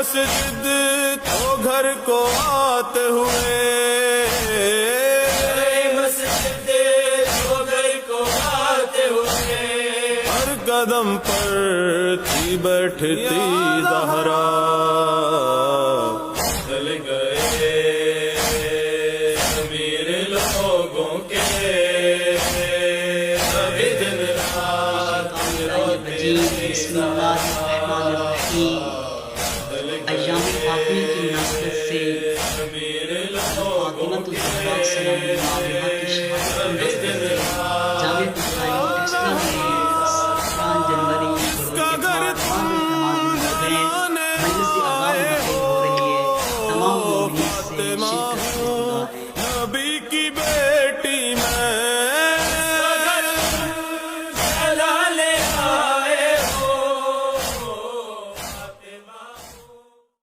مسجد تو گھر کو آتے ہوئے، مسجد تو گھر کو آتے ہوئے، ہر قدم پر تھی بیٹھتی زہرا، چل گئے امیر لوگوں کے سبھی دن رات روتے بسم اللہ الرحمن الرحیم۔ ایام فاطمی کی مناسبت سے فاطمہ الزہرا سلام اللہ علیہا کی شہادت کی مناسبت سے جامعہ اسلامیہ ایکسٹرا میں 17 جنوری کو مجلس اعظام منعقد ہو رہی ہے۔ تمام مومنین سے شرکت سے خدا ہے۔ نبی کی